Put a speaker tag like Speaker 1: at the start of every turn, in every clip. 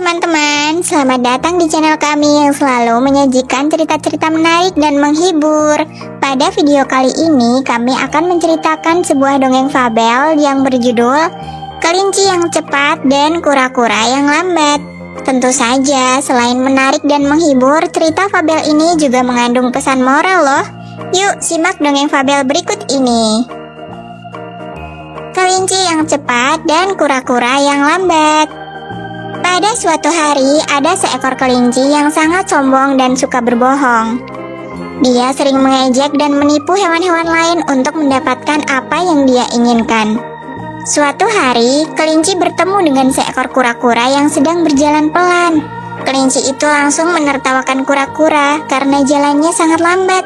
Speaker 1: teman-teman, selamat datang di channel kami yang selalu menyajikan cerita-cerita menarik dan menghibur. Pada video kali ini, kami akan menceritakan sebuah dongeng fabel yang berjudul Kelinci yang Cepat dan Kura-Kura yang Lambat. Tentu saja, selain menarik dan menghibur, cerita fabel ini juga mengandung pesan moral loh. Yuk, simak dongeng fabel berikut ini. Kelinci yang cepat dan kura-kura yang lambat. Pada suatu hari, ada seekor kelinci yang sangat sombong dan suka berbohong. Dia sering mengejek dan menipu hewan-hewan lain untuk mendapatkan apa yang dia inginkan. Suatu hari, kelinci bertemu dengan seekor kura-kura yang sedang berjalan pelan. Kelinci itu langsung menertawakan kura-kura karena jalannya sangat lambat.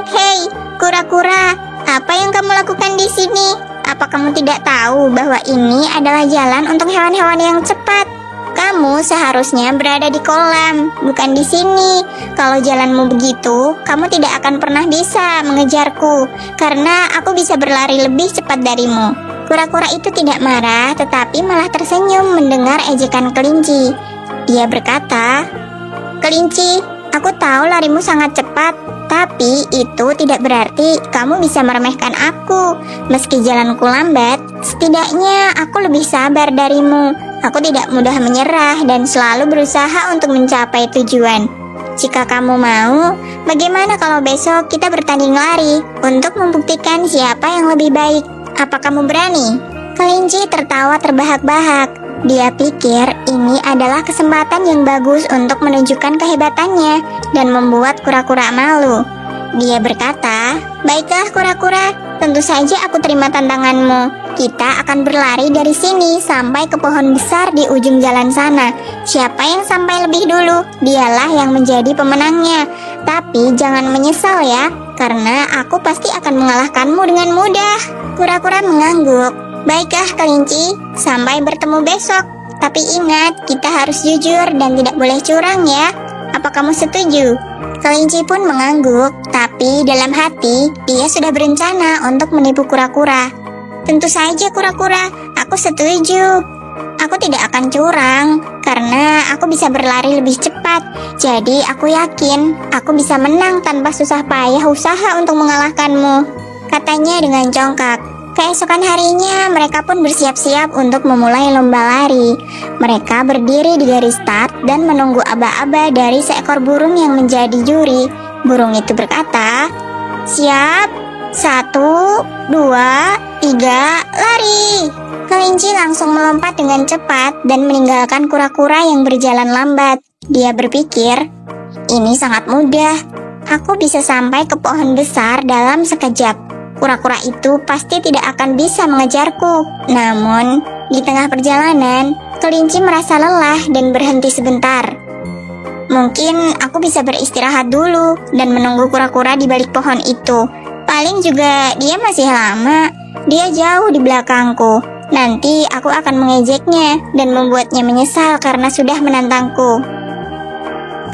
Speaker 1: Hei, kura-kura, apa yang kamu lakukan di sini? Apa kamu tidak tahu bahwa ini adalah jalan untuk hewan-hewan yang cepat? Kamu seharusnya berada di kolam, bukan di sini. Kalau jalanmu begitu, kamu tidak akan pernah bisa mengejarku, karena aku bisa berlari lebih cepat darimu. Kura-kura itu tidak marah, tetapi malah tersenyum mendengar ejekan kelinci. Dia berkata, "Kelinci, aku tahu larimu sangat cepat, tapi itu tidak berarti kamu bisa meremehkan aku. Meski jalanku lambat, setidaknya aku lebih sabar darimu. Aku tidak mudah menyerah dan selalu berusaha untuk mencapai tujuan. Jika kamu mau, bagaimana kalau besok kita bertanding lari untuk membuktikan siapa yang lebih baik? Apa kamu berani?" Kelinci tertawa terbahak-bahak. Dia pikir ini adalah kesempatan yang bagus untuk menunjukkan kehebatannya dan membuat kura-kura malu. Dia berkata, "Baiklah kura-kura, tentu saja aku terima tantanganmu. Kita akan berlari dari sini sampai ke pohon besar di ujung jalan sana. Siapa yang sampai lebih dulu, dialah yang menjadi pemenangnya. Tapi jangan menyesal ya, karena aku pasti akan mengalahkanmu dengan mudah." Kura-kura mengangguk. "Baiklah kelinci, sampai bertemu besok. Tapi ingat, kita harus jujur dan tidak boleh curang ya. Apa kamu setuju?" Kelinci pun mengangguk, tapi dalam hati dia sudah berencana untuk menipu kura-kura. "Tentu saja kura-kura, aku setuju. Aku tidak akan curang, karena aku bisa berlari lebih cepat. Jadi aku yakin aku bisa menang tanpa susah payah usaha untuk mengalahkanmu," katanya dengan congkak. Keesokan harinya, mereka pun bersiap-siap untuk memulai lomba lari. Mereka berdiri di garis start dan menunggu aba-aba dari seekor burung yang menjadi juri. Burung itu berkata, "Siap, 1, 2, 3, lari!" Kelinci langsung melompat dengan cepat dan meninggalkan kura-kura yang berjalan lambat. Dia berpikir, "Ini sangat mudah. Aku bisa sampai ke pohon besar dalam sekejap. Kura-kura itu pasti tidak akan bisa mengejarku." Namun, di tengah perjalanan, kelinci merasa lelah dan berhenti sebentar. "Mungkin aku bisa beristirahat dulu dan menunggu kura-kura di balik pohon itu. Paling juga dia masih lama. Dia jauh di belakangku. Nanti aku akan mengejeknya dan membuatnya menyesal karena sudah menantangku."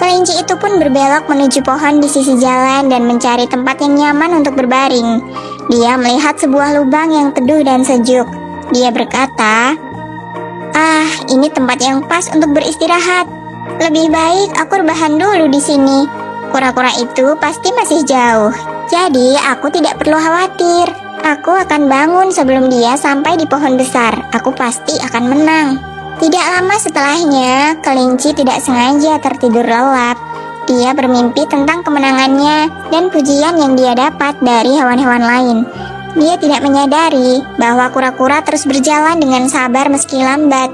Speaker 1: Kelinci itu pun berbelok menuju pohon di sisi jalan dan mencari tempat yang nyaman untuk berbaring. Dia melihat sebuah lubang yang teduh dan sejuk. Dia berkata, "Ini tempat yang pas untuk beristirahat. Lebih baik aku rebahan dulu di sini. Kura-kura itu pasti masih jauh. Jadi aku tidak perlu khawatir. Aku akan bangun sebelum dia sampai di pohon besar. Aku pasti akan menang." Tidak lama setelahnya, kelinci tidak sengaja tertidur lelap. Dia bermimpi tentang kemenangannya dan pujian yang dia dapat dari hewan-hewan lain. Dia tidak menyadari bahwa kura-kura terus berjalan dengan sabar meski lambat.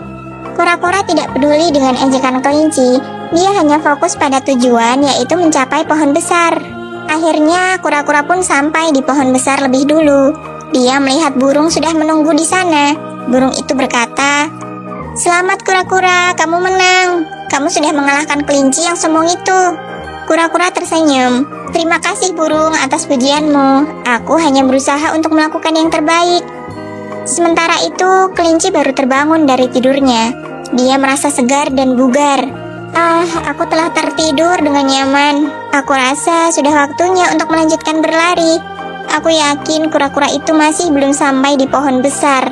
Speaker 1: Kura-kura tidak peduli dengan ejekan kelinci. Dia hanya fokus pada tujuan, yaitu mencapai pohon besar. Akhirnya, kura-kura pun sampai di pohon besar lebih dulu. Dia melihat burung sudah menunggu di sana. Burung itu berkata, "Selamat kura-kura, kamu menang. Kamu sudah mengalahkan kelinci yang sombong itu." Kura-kura tersenyum. "Terima kasih burung atas pujianmu. Aku hanya berusaha untuk melakukan yang terbaik." Sementara itu, kelinci baru terbangun dari tidurnya. Dia merasa segar dan bugar. Aku telah tertidur dengan nyaman. Aku rasa sudah waktunya untuk melanjutkan berlari. Aku yakin kura-kura itu masih belum sampai di pohon besar.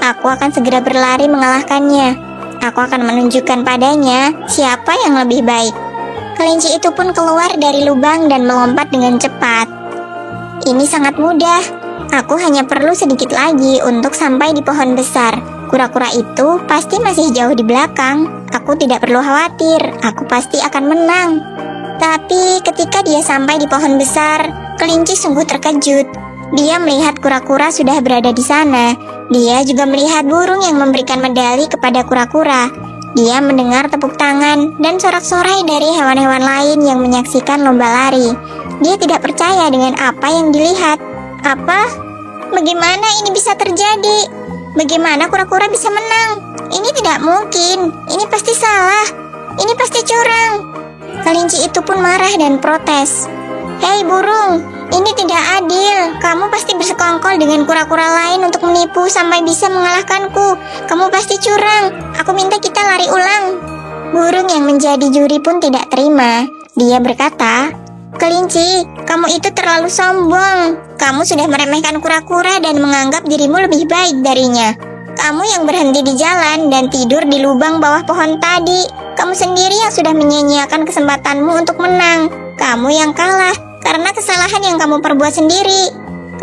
Speaker 1: Aku akan segera berlari mengalahkannya. Aku akan menunjukkan padanya siapa yang lebih baik. Kelinci itu pun keluar dari lubang dan melompat dengan cepat. Ini sangat mudah. Aku hanya perlu sedikit lagi untuk sampai di pohon besar. Kura-kura itu pasti masih jauh di belakang. Aku tidak perlu khawatir. Aku pasti akan menang. Tapi ketika dia sampai di pohon besar, kelinci sungguh terkejut. Dia melihat kura-kura sudah berada di sana. Dia juga melihat burung yang memberikan medali kepada kura-kura. Dia mendengar tepuk tangan dan sorak-sorai dari hewan-hewan lain yang menyaksikan lomba lari. Dia tidak percaya dengan apa yang dilihat. Apa? Bagaimana ini bisa terjadi? Bagaimana kura-kura bisa menang? Ini tidak mungkin. Ini pasti salah. Ini pasti curang. Kelinci itu pun marah dan protes. Hei burung, ini tidak adil. Kamu pasti bersekongkol dengan kura-kura lain untuk menipu sampai bisa mengalahkanku. Kamu pasti curang. Aku minta kita lari ulang. Burung yang menjadi juri pun tidak terima. Dia berkata, Kelinci, kamu itu terlalu sombong. Kamu sudah meremehkan kura-kura dan menganggap dirimu lebih baik darinya. Kamu yang berhenti di jalan dan tidur di lubang bawah pohon tadi. Kamu sendiri yang sudah menyia-nyiakan kesempatanmu untuk menang. Kamu yang kalah karena kesalahan yang kamu perbuat sendiri.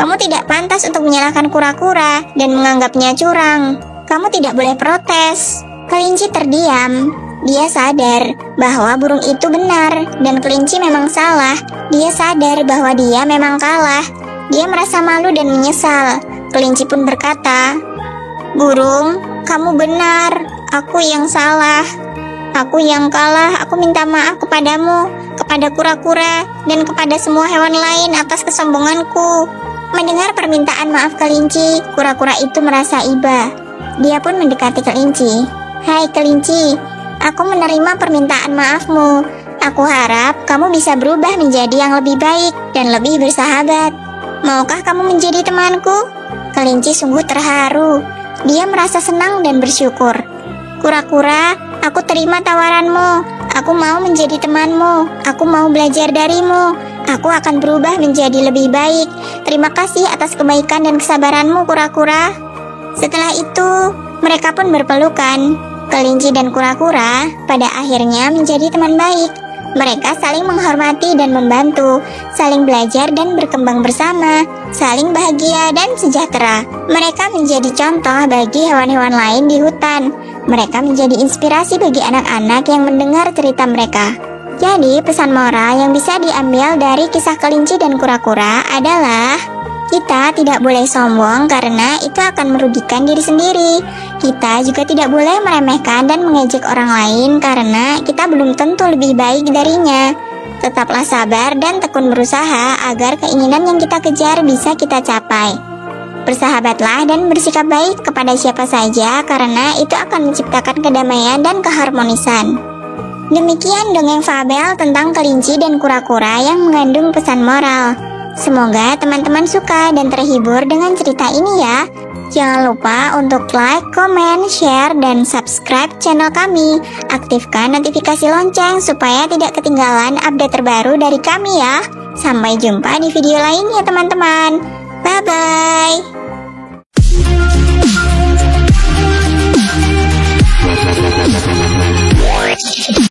Speaker 1: Kamu tidak pantas untuk menyalahkan kura-kura dan menganggapnya curang. Kamu tidak boleh protes. Kelinci terdiam. Dia sadar bahwa burung itu benar dan kelinci memang salah. Dia sadar bahwa dia memang kalah. Dia merasa malu dan menyesal. Kelinci pun berkata, Burung, kamu benar. Aku yang salah. Aku yang kalah. Aku minta maaf kepadamu, kepada kura-kura, dan kepada semua hewan lain atas kesombonganku. Mendengar permintaan maaf kelinci, kura-kura itu merasa iba. Dia pun mendekati kelinci. Hai kelinci, aku menerima permintaan maafmu. Aku harap kamu bisa berubah menjadi yang lebih baik dan lebih bersahabat. Maukah kamu menjadi temanku? Kelinci sungguh terharu. Dia merasa senang dan bersyukur. Kura-kura, aku terima tawaranmu. Aku mau menjadi temanmu. Aku mau belajar darimu. Aku akan berubah menjadi lebih baik. Terima kasih atas kebaikan dan kesabaranmu, kura-kura. Setelah itu, mereka pun berpelukan. Kelinci dan kura-kura pada akhirnya menjadi teman baik. Mereka saling menghormati dan membantu, saling belajar dan berkembang bersama, saling bahagia dan sejahtera. Mereka menjadi contoh bagi hewan-hewan lain di hutan. Mereka menjadi inspirasi bagi anak-anak yang mendengar cerita mereka. Jadi, pesan moral yang bisa diambil dari kisah kelinci dan kura-kura adalah kita tidak boleh sombong karena itu akan merugikan diri sendiri. Kita juga tidak boleh meremehkan dan mengejek orang lain karena kita belum tentu lebih baik darinya. Tetaplah sabar dan tekun berusaha agar keinginan yang kita kejar bisa kita capai. Bersahabatlah dan bersikap baik kepada siapa saja karena itu akan menciptakan kedamaian dan keharmonisan. Demikian dongeng fabel tentang kelinci dan kura-kura yang mengandung pesan moral. Semoga teman-teman suka dan terhibur dengan cerita ini ya. Jangan lupa untuk like, komen, share, dan subscribe channel kami. Aktifkan notifikasi lonceng supaya tidak ketinggalan update terbaru dari kami ya. Sampai jumpa di video lain ya teman-teman. Bye-bye.